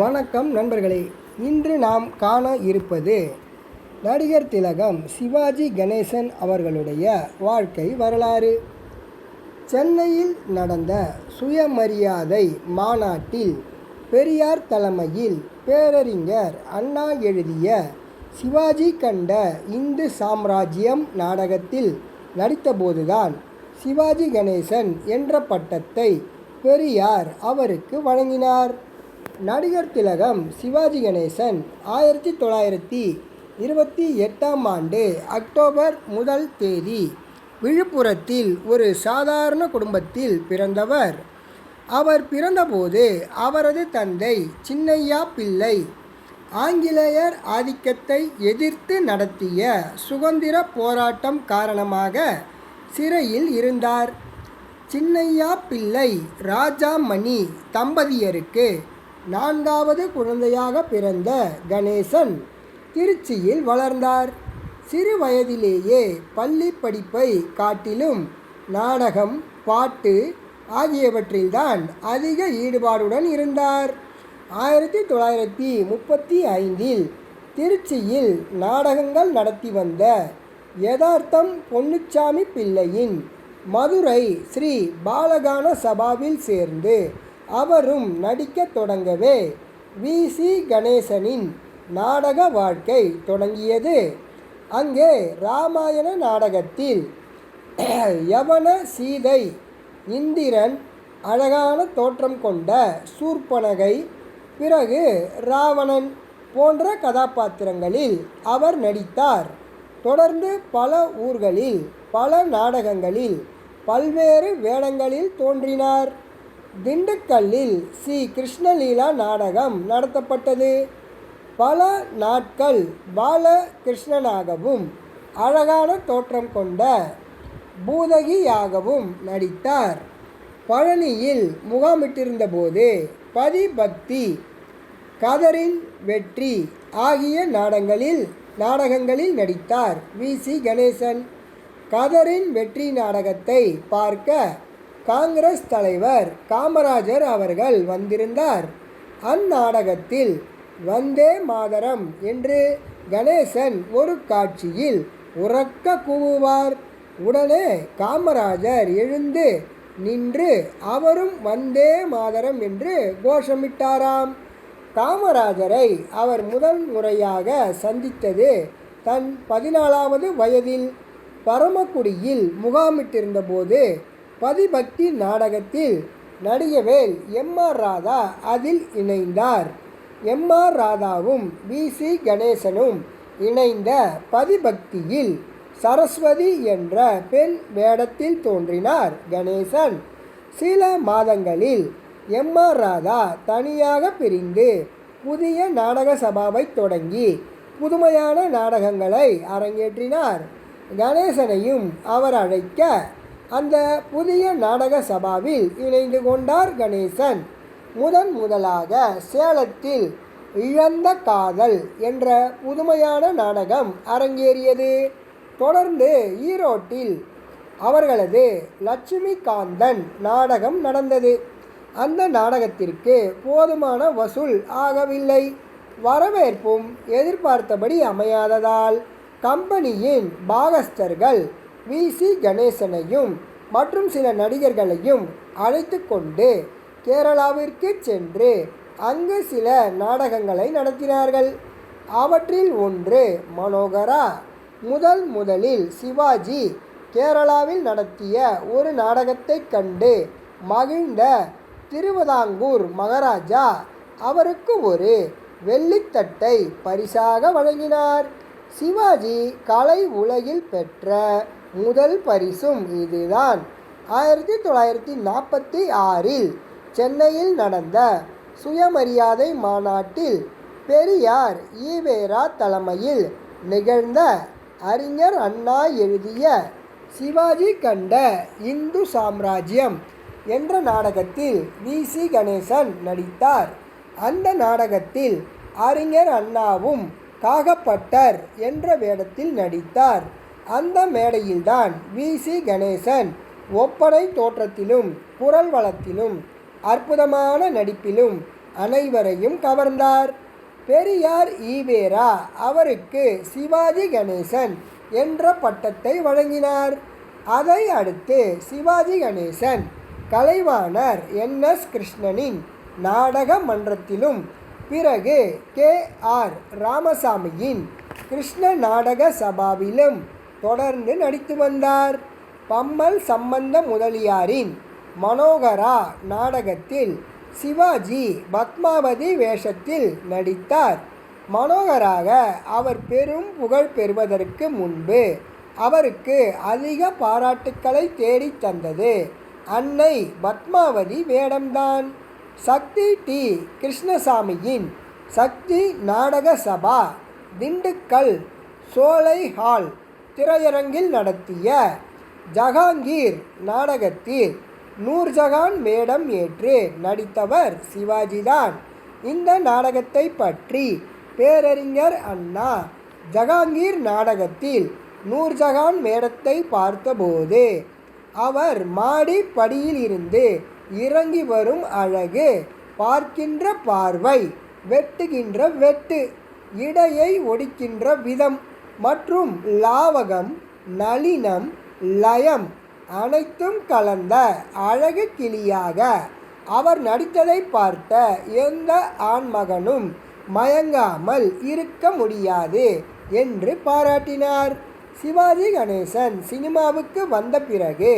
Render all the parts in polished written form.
வணக்கம் நண்பர்களே. இன்று நாம் காண இருப்பது நடிகர் திலகம் சிவாஜி கணேசன் அவர்களுடைய வாழ்க்கை வரலாறு. சென்னையில் நடந்த சுயமரியாதை மாநாட்டில் பெரியார் தலைமையில் பேரறிஞர் அண்ணா எழுதிய சிவாஜி கண்ட இந்து சாம்ராஜ்யம் நாடகத்தில் நடித்தபோதுதான் சிவாஜி கணேசன் என்ற பட்டத்தை பெரியார் அவருக்கு வழங்கினார். நடிகர் திலகம் சிவாஜி கணேசன் 1928 அக்டோபர் 1 விழுப்புரத்தில் ஒரு சாதாரண குடும்பத்தில் பிறந்தவர். அவர் பிறந்தபோது அவரது தந்தை சின்னையா பிள்ளை ஆங்கிலேயர் ஆதிக்கத்தை எதிர்த்து நடத்திய சுதந்திர போராட்டம் காரணமாக சிறையில் இருந்தார். சின்னையா பிள்ளை ராஜாமணி தம்பதியருக்கு 4வது குழந்தையாக பிறந்த கணேசன் திருச்சியில் வளர்ந்தார். சிறு வயதிலேயே பள்ளி படிப்பை காட்டிலும் நாடகம், பாட்டு ஆகியவற்றில்தான் அதிக ஈடுபாடுடன் இருந்தார். 1935 திருச்சியில் நாடகங்கள் நடத்தி வந்த யதார்த்தம் பொன்னுச்சாமி பிள்ளையின் மதுரை ஸ்ரீ பாலகான சபாவில் சேர்ந்து அவரும் நடிக்க தொடங்கவே வி.சி. கணேசனின் நாடக வாழ்க்கை தொடங்கியது. அங்கே இராமாயண நாடகத்தில் யவன சீதை, இந்திரன், அழகான தோற்றம் கொண்ட சூர்பனகை, பிறகு ராவணன் போன்ற கதாபாத்திரங்களில் அவர் நடித்தார். தொடர்ந்து பல ஊர்களில் பல நாடகங்களில் பல்வேறு வேடங்களில் தோன்றினார். திண்டுக்கல்லில் ஸ்ரீ கிருஷ்ணலீலா நாடகம் நடத்தப்பட்டது. பல நாட்கள் பாலகிருஷ்ணனாகவும் அழகான தோற்றம் கொண்ட பூதகியாகவும் நடித்தார். பழனியில் முகாமிட்டிருந்தபோது பதிபக்தி, கதரின் வெற்றி ஆகிய நாடகங்களில் நடித்தார் வி.சி. கணேசன். கதரின் வெற்றி நாடகத்தை பார்க்க காங்கிரஸ் தலைவர் காமராஜர் அவர்கள் வந்திருந்தார். அந்நாடகத்தில் வந்தே மாதரம் என்று கணேசன் ஒரு காட்சியில் உரக்க கூவுவார். உடனே காமராஜர் எழுந்து நின்று அவரும் வந்தே மாதரம் என்று கோஷமிட்டாராம். காமராஜரை அவர் முதல் முறையாக சந்தித்தது தன் 14வது வயதில் பரமக்குடியில் முகாமிட்டிருந்தபோது பதிபக்தி நாடகத்தில் நடிகவேல் எம்.ஆர். ராதா அதில் இணைந்தார். எம்.ஆர். ராதாவும் வி.சி. கணேசனும் இணைந்த பதிபக்தியில் சரஸ்வதி என்ற பெண் வேடத்தில் தோன்றினார் கணேசன். சில மாதங்களில் எம்.ஆர். ராதா தனியாக பிரிந்து புதிய நாடக சபாவை தொடங்கி புதுமையான நாடகங்களை அரங்கேற்றினார். கணேசனையும் அவர் அழைக்க அந்த புதிய நாடக சபாவில் இணைந்து கொண்டார் கணேசன். முதலாக சேலத்தில் இழந்த காதல் என்ற புதுமையான நாடகம் அரங்கேறியது. தொடர்ந்து ஈரோட்டில் அவர்களது லட்சுமி காந்தன் நாடகம் நடந்தது. அந்த நாடகத்திற்கு போதுமான வசூல் ஆகவில்லை. வரவேற்பும் எதிர்பார்த்தபடி அமையாததால் கம்பெனியின் பாகஸ்தர்கள் வி.சி. கணேசனையும் மற்றும் சில நடிகர்களையும் அழைத்து கொண்டு கேரளாவிற்கு சென்று அங்கு சில நாடகங்களை நடத்தினார்கள். அவற்றில் ஒன்று மனோகரா. முதலில் சிவாஜி கேரளாவில் நடத்திய ஒரு நாடகத்தை கண்டு மகிழ்ந்த திருவிதாங்கூர் மகாராஜா அவருக்கு ஒரு வெள்ளித்தட்டை பரிசாக வழங்கினார். சிவாஜி கலை உலகில் பெற்ற முதல் பரிசும் இதுதான். 1946 சென்னையில் நடந்த சுயமரியாதை மாநாட்டில் பெரியார் ஈவேரா தலைமையில் நிகழ்ந்த அறிஞர் அண்ணா எழுதிய சிவாஜி கண்ட இந்து சாம்ராஜ்யம் என்ற நாடகத்தில் வி.சி. கணேசன் நடித்தார். அந்த நாடகத்தில் அறிஞர் அண்ணாவும் காகப்பட்டர் என்ற வேடத்தில் நடித்தார். அந்த மேடையில்தான் வி.சி. கணேசன் ஒப்பனை தோற்றத்திலும் குரல் வளத்திலும் அற்புதமான நடிப்பிலும் அனைவரையும் கவர்ந்தார். பெரியார் ஈவேரா அவருக்கு சிவாஜி கணேசன் என்ற பட்டத்தை வழங்கினார். அதை அடுத்து சிவாஜி கணேசன் கலைவாணர் NS கிருஷ்ணனின் நாடக மன்றத்திலும் பிறகு KR ராமசாமியின் கிருஷ்ண நாடக சபாவிலும் தொடர்ந்து நடித்து வந்தார். பம்மல் சம்பந்த முதலியாரின் மனோகரா நாடகத்தில் சிவாஜி பத்மாவதி வேஷத்தில் நடித்தார். மனோகராக அவர் பெரும் புகழ் பெறுவதற்கு முன்பு அவருக்கு அதிக பாராட்டுக்களை தேடித் தந்தது அன்னை பத்மாவதி வேடம்தான். சக்தி டி கிருஷ்ணசாமியின் சக்தி நாடக சபா திண்டுக்கல் சோலை ஹால் திரையரங்கில் நடத்திய ஜஹாங்கீர் நாடகத்தில் நூர்ஜஹான் வேடம் ஏற்று நடித்தவர் சிவாஜிதான். இந்த நாடகத்தை பற்றி பேரறிஞர் அண்ணா ஜஹாங்கீர் நாடகத்தில் நூர்ஜஹான் வேடத்தை பார்த்தபோது அவர் மாடி படியில் இருந்து இறங்கி வரும் அழகு, பார்க்கின்ற பார்வை, வெட்டுகின்ற வெட்டு, இடையை ஒடிக்கின்ற விதம் மற்றும் லாவகம், நளினம், லயம் அனைத்தும் கலந்த அழகு கிளியாக அவர் நடித்ததை பார்த்த எந்த ஆண்மகனும் மயங்காமல் இருக்க முடியாது என்று பாராட்டினார். சிவாஜி கணேசன் சினிமாவுக்கு வந்த பிறகு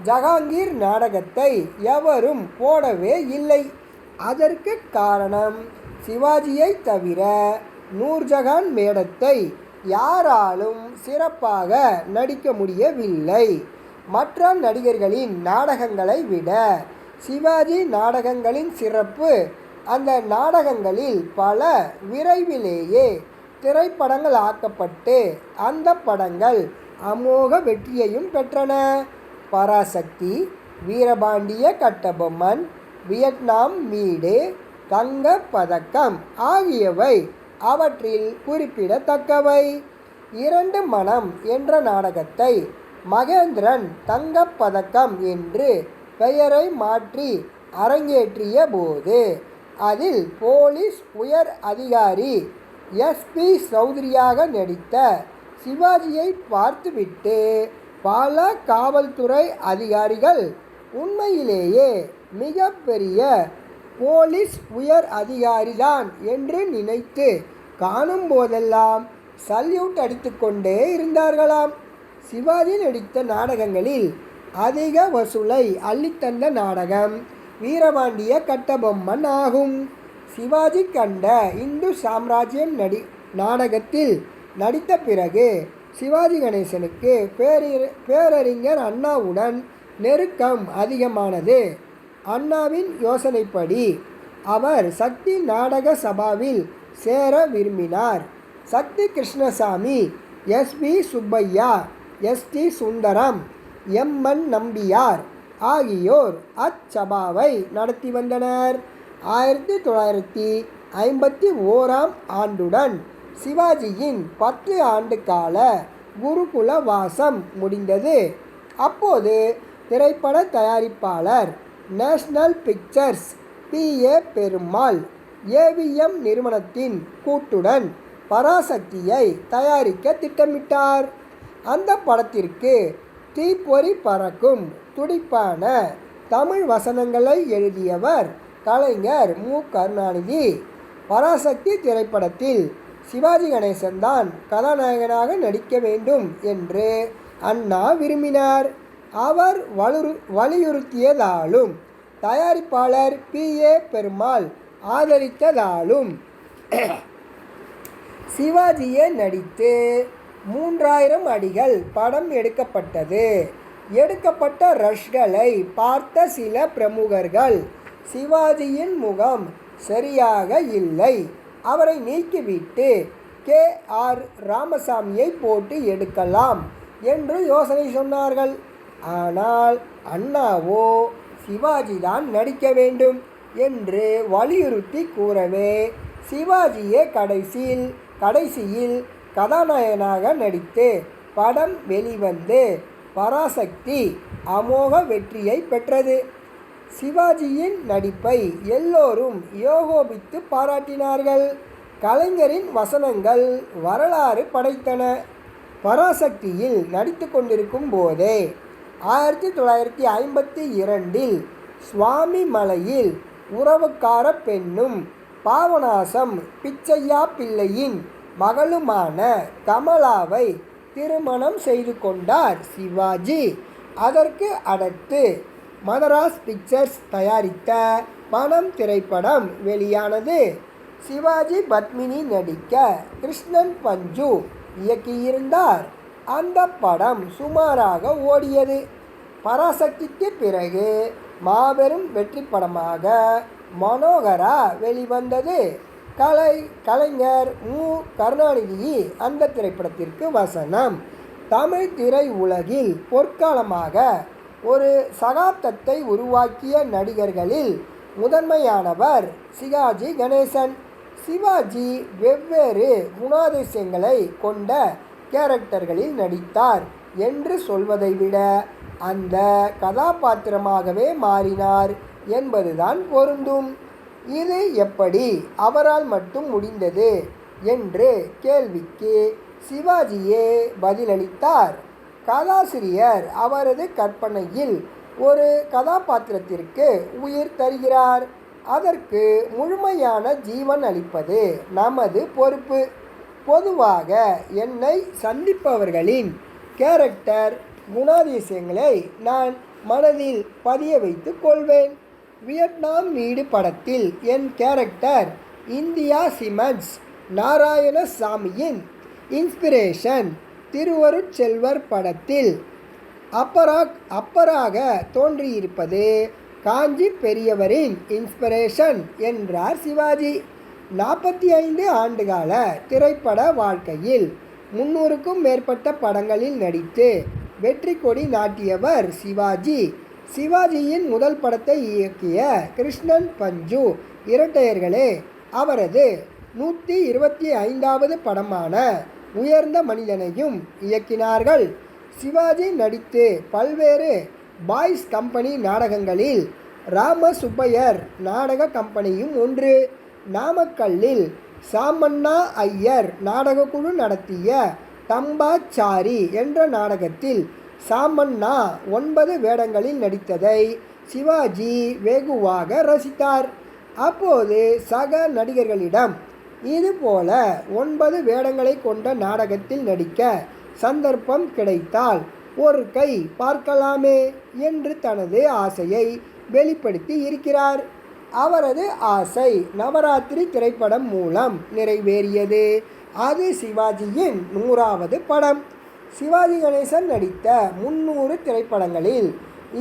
ஜஹாங்கீர் நாடகத்தை எவரும் போடவே இல்லை. அதற்கு காரணம் சிவாஜியை தவிர நூர்ஜஹான் வேடத்தை யாராலும் சிறப்பாக நடிக்க முடியவில்லை. மற்ற நடிகர்களின் நாடகங்களை விட சிவாஜி நாடகங்களின் சிறப்பு, அந்த நாடகங்களில் பல விரைவிலேயே திரைப்படங்கள் ஆக்கப்பட்டு அந்த படங்கள் அமோக வெற்றியையும் பெற்றன. பராசக்தி, வீரபாண்டிய கட்டபொம்மன், வியட்நாம் வீடு, தங்க பதக்கம் ஆகியவை அவற்றில் குறிப்பிடத்தக்கவை. இரண்டு மனம் என்ற நாடகத்தை மகேந்திரன் தங்கப்பதக்கம் என்று பெயரை மாற்றி அரங்கேற்றிய போது அதில் போலீஸ் உயர் அதிகாரி SP சௌத்ரியாக நடித்த சிவாஜியை பார்த்துவிட்டு பல காவல்துறை அதிகாரிகள் உண்மையிலேயே மிகப்பெரிய போலீஸ் உயர் அதிகாரிதான் என்று நினைத்து காணும் போதெல்லாம் சல்யூட் அடித்துக்கொண்டே இருந்தார்களாம். சிவாஜி நடித்த நாடகங்களில் அதிக வசூலை அள்ளித்தந்த நாடகம் வீரபாண்டிய கட்டபொம்மன் ஆகும். சிவாஜி கண்ட இந்து சாம்ராஜ்யம் நாடகத்தில் நடித்த பிறகு சிவாஜி கணேசனுக்கு பேரறிஞர் அண்ணாவுடன் நெருக்கம் அதிகமானது. அண்ணாவின் யோசனைப்படி அவர் சக்தி நாடக சபாவில் சேர விரும்பினார். சக்தி Krishnasamy, SP Subbaiah, ST Sundaram, MN Nambiar ஆகியோர் அச்சபாவை நடத்தி வந்தனர். 1951ஆம் ஆண்டுடன் சிவாஜியின் 10 ஆண்டு கால குருகுல வாசம் முடிந்தது. அப்போது திரைப்பட தயாரிப்பாளர் national pictures PA Perumal AVM நிறுவனத்தின் கூட்டுடன் பராசக்தியை தயாரிக்க திட்டமிட்டார். அந்த படத்திற்கு தீப்பொறி பறக்கும் துடிப்பான தமிழ் வசனங்களை எழுதியவர் கலைஞர் மு. கருணாநிதி. பராசக்தி திரைப்படத்தில் சிவாஜி கணேசன் தான் கதாநாயகனாக நடிக்க வேண்டும் என்று அண்ணா விரும்பினார். அவர் வலியுறுத்தியதாலும் தயாரிப்பாளர் PA பெருமாள் ஆதரித்ததாலும் சிவாஜியே நடித்து 3000 அடிகள் படம் எடுக்கப்பட்டது. எடுக்கப்பட்ட ரஷ்களை பார்த்த சில பிரமுகர்கள் சிவாஜியின் முகம் சரியாக இல்லை, அவரை நீக்கிவிட்டு KR ராமசாமியை போட்டு எடுக்கலாம் என்று யோசனை சொன்னார்கள். ஆனால் அண்ணாவோ சிவாஜி தான் நடிக்க வேண்டும் என்று வலியுறுத்தி கூறவே சிவாஜியே கடைசியில் கதாநாயகனாக நடித்து படம் வெளிவந்து பராசக்தி அமோக வெற்றியை பெற்றது. சிவாஜியின் நடிப்பை எல்லோரும் ஏகோபித்து பாராட்டினார்கள். கலைஞரின் வசனங்கள் வரலாறு படைத்தன. பராசக்தியில் நடித்து கொண்டிருக்கும் போதே 1952 சுவாமி மலையில் உறவுக்கார பெண்ணும் பாபநாசம் பிச்சையா பிள்ளையின் மகளுமான கமலாவை திருமணம் செய்து கொண்டார் சிவாஜி. அதற்கு அடுத்து மதராஸ் பிக்சர்ஸ் தயாரித்த பணம் திரைப்படம் வெளியானது. சிவாஜி பத்மினி நடிக்க கிருஷ்ணன் பஞ்சு இயக்கியிருந்தார். அந்த படம் சுமாராக ஓடியது. பராசக்திக்கு பிறகு மாபெரும் வெற்றி படமாக மனோகரா வெளிவந்தது. கலைஞர் மு. கருணாநிதி அந்த திரைப்படத்திற்கு வசனம். தமிழ் திரை உலகில் பொற்காலமாக ஒரு சகாப்தத்தை உருவாக்கிய நடிகர்களில் முதன்மையானவர் சிவாஜி கணேசன். சிவாஜி வெவ்வேறு குணாதிசயங்களை கொண்ட கேரக்டர்களில் நடித்தார் என்று சொல்வதை விட அந்த கதாபாத்திரமாகவே மாறினார் என்பதுதான் பொருந்தும். இது எப்படி அவரால் மட்டும் முடிந்தது என்று கேள்விக்கு சிவாஜியே பதிலளித்தார். கதாசிரியர் அவரது கற்பனையில் ஒரு கதாபாத்திரத்திற்கு உயிர் தருகிறார். அதற்கு முழுமையான ஜீவன் அளிப்பது நமது பொறுப்பு. பொதுவாக என்னை சந்திப்பவர்களின் கேரக்டர் குணாதிசயங்களை நான் மனதில் பதிய வைத்து கொள்வேன். வியட்நாம் வீடு படத்தில் என் character India cements நாராயணசாமியின் inspiration. Thiruvarutchelvar படத்தில் அப்பராக தோன்றியிருப்பது காஞ்சி பெரியவரின் இன்ஸ்பிரேஷன் என்றார் சிவாஜி. 45 ஆண்டுகால திரைப்பட வாழ்க்கையில் 300க்கும் மேற்பட்ட படங்களில் நடித்து வெற்றி கொடி நாட்டியவர் சிவாஜி. சிவாஜியின் முதல் படத்தை இயக்கிய கிருஷ்ணன் பஞ்சு இரட்டையர்களே அவரது 125வது படமான உயர்ந்த மனிதனையும் இயக்கினார்கள். சிவாஜி நடித்து பல்வேறு பாய்ஸ் கம்பெனி நாடகங்களில் ராமசுப்பையர் நாடக கம்பெனியும் ஒன்று. நாமக்கல்லில் சாமண்ணா ஐயர் நாடகக்குழு நடத்திய தம்பாச்சாரி என்ற நாடகத்தில் சாமண்ணா 9 வேடங்களில் நடித்ததை சிவாஜி வெகுவாக ரசித்தார். அப்போது சக நடிகர்களிடம் இதுபோல 9 வேடங்களை கொண்ட நாடகத்தில் நடிக்க சந்தர்ப்பம் கிடைத்தால் ஒரு கை பார்க்கலாமே என்று தனது ஆசையை வெளிப்படுத்தி இருக்கிறார். அவரது ஆசை நவராத்திரி திரைப்படம் மூலம் நிறைவேறியது. அது சிவாஜியின் 100வது படம். சிவாஜி கணேசன் நடித்த 300 திரைப்படங்களில்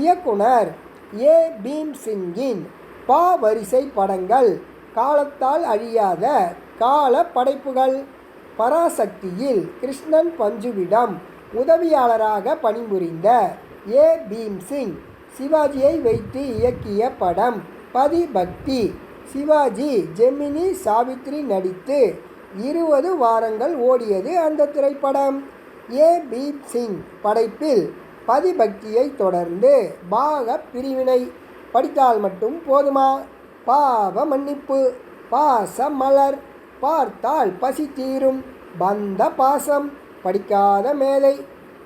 இயக்குனர் ஏ. பீம் சிங்கின் பா வரிசை படங்கள் காலத்தால் அழியாத கால படைப்புகள். பராசக்தியில் கிருஷ்ணன் பஞ்சுவிடம் உதவியாளராக பணிபுரிந்த ஏ. பீம் சிங் சிவாஜியை வைத்து இயக்கிய படம் பதிபக்தி. சிவாஜி ஜெமினி சாவித்ரி நடித்து 20 வாரங்கள் ஓடியது அந்த திரைப்படம். ஏ. பீம் சிங் படைப்பில் பதிபக்தியை தொடர்ந்து பாக பிரிவினை படித்தால் மட்டும் போதுமா, பாவ மன்னிப்பு, பாச மலர், பார்த்தால் பசி தீரும், பந்த பாசம், படிக்காத மேலை,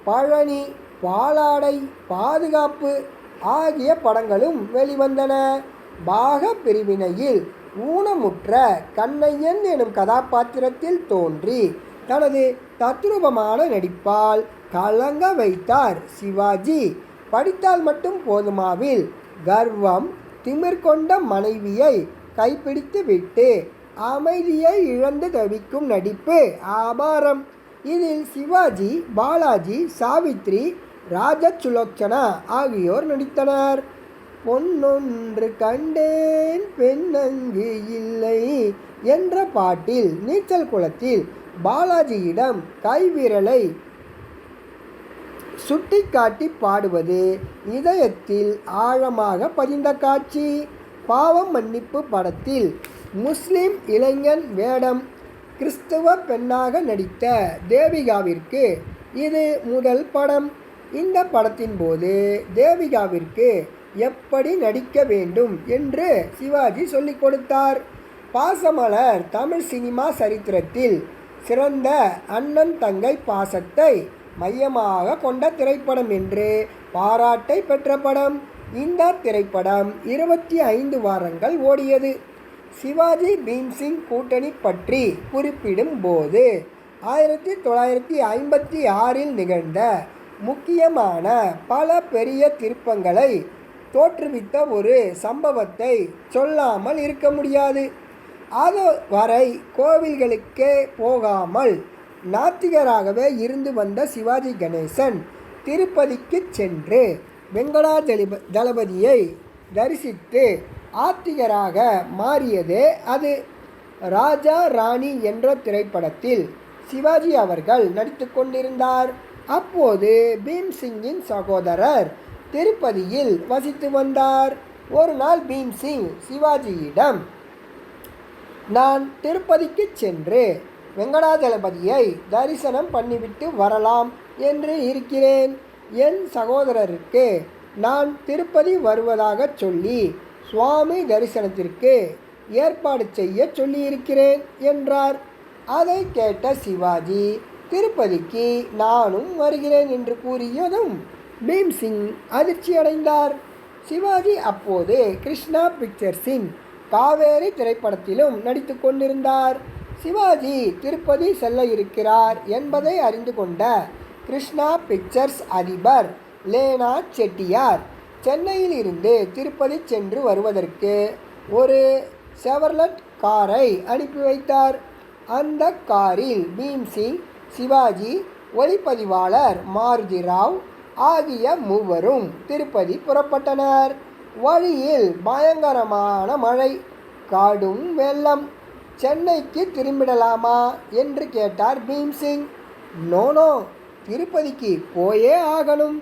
பழனி, பாலாடை, பாதுகாப்பு ஆகிய படங்களும் வெளிவந்தன. பாக பிரிவினையில் ஊனமுற்ற கண்ணையன் எனும் கதாபாத்திரத்தில் தோன்றி தனது தத்ரூபமான நடிப்பால் கலங்க வைத்தார் சிவாஜி. படித்தால் மட்டும் போதுமாவில் கர்வம் திமிர் கொண்ட மனைவியை கைப்பிடித்து விட்டு அமைதியை இழந்து தவிக்கும் நடிப்பு ஆபாரம். இதில் சிவாஜி, பாலாஜி, சாவித்ரி, ராஜசுலோச்சனா ஆகியோர் நடித்தனர். பொன்னொன்று கண்டேன் பெண்ணங்கு இல்லை என்ற பாட்டில் நீச்சல் குளத்தில் பாலாஜியிடம் கைவிரலை சுட்டிக்காட்டி பாடுவது இதயத்தில் ஆழமாக பதிந்த காட்சி. பாவம் மன்னிப்பு படத்தில் முஸ்லிம் இளைஞன் வேடம் கிறிஸ்தவ பெண்ணாக நடித்த தேவிகாவிற்கு இது முதல் படம். இந்த படத்தின் போது தேவிகாவிற்கு எப்படி நடிக்க வேண்டும் என்று சிவாஜி சொல்லிக் கொடுத்தார். பாசமலர் தமிழ் சினிமா சரித்திரத்தில் சிறந்த அண்ணன் தங்கை பாசத்தை மையமாக கொண்ட திரைப்படம் என்று பாராட்டை பெற்ற படம். இந்த திரைப்படம் 25 வாரங்கள் ஓடியது. சிவாஜி பீம்சிங் கூட்டணி பற்றி குறிப்பிடும் போது 1956இல் நிகழ்ந்த முக்கியமான பல பெரிய திருப்பங்களை தோற்றுவித்த ஒரு சம்பவத்தை சொல்லாமல் இருக்க முடியாது. அதுவரை கோவில்களுக்கே போகாமல் நாத்திகராகவே இருந்து வந்த சிவாஜி கணேசன் திருப்பதிக்கு சென்று வெங்கடாஜலபதியை தரிசித்து ஆத்திகராக மாறியதே அது. ராஜா ராணி என்ற திரைப்படத்தில் சிவாஜி அவர்கள் நடித்து கொண்டிருந்தார். அப்போது பீம்சிங்கின் சகோதரர் திருப்பதியில் வசித்து வந்தார். ஒரு நாள் பீம்சிங் சிவாஜியிடம், நான் திருப்பதிக்கு சென்று வெங்கடாஜலபதியை தரிசனம் பண்ணிவிட்டு வரலாம் என்று இருக்கிறேன். என் சகோதரருக்கு நான் திருப்பதி வருவதாக சொல்லி சுவாமி தரிசனத்திற்கு ஏற்பாடு செய்ய சொல்லியிருக்கிறேன் என்றார். அதை கேட்ட சிவாஜி, திருப்பதிக்கு நானும் வருகிறேன் என்று கூறியதும் பீம்சிங் அதிர்ச்சியடைந்தார். சிவாஜி அப்போது கிருஷ்ணா பிக்சர்ஸின் காவேரி திரைப்படத்திலும் நடித்து கொண்டிருந்தார். சிவாஜி திருப்பதி செல்ல இருக்கிறார் என்பதை அறிந்து கொண்ட கிருஷ்ணா பிக்சர்ஸ் அதிபர் லேனா செட்டியார் சென்னையில் இருந்து திருப்பதி சென்று வருவதற்கு ஒரு செவர்லட் காரை அனுப்பி வைத்தார். அந்த காரில் பீம்சிங், சிவாஜி, ஒளிப்பதிவாளர் மாருதி ராவ் ஆகிய மூவரும் திருப்பதி புறப்பட்டனர். வழியில் பயங்கரமான மழை, கடும் வெள்ளம். சென்னைக்கு திரும்பிடலாமா என்று கேட்டார் பீம்சிங். நோ, திருப்பதிக்கு போயே ஆகணும்.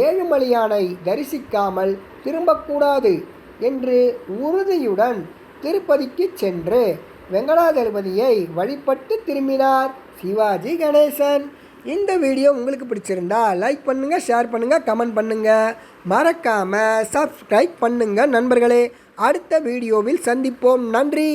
ஏழுமலையானை தரிசிக்காமல் திரும்பக்கூடாது என்று உறுதியுடன் திருப்பதிக்கு சென்று வெங்கடாஜலபதியை வழிபட்டு திரும்பினார் சிவாஜி கணேசன். இந்த வீடியோ உங்களுக்கு பிடிச்சிருந்தா லைக் பண்ணுங்கள், ஷேர் பண்ணுங்கள், கமெண்ட் பண்ணுங்கள். மறக்காமல் சப்ஸ்கிரைப் பண்ணுங்கள் நண்பர்களே. அடுத்த வீடியோவில் சந்திப்போம். நன்றி.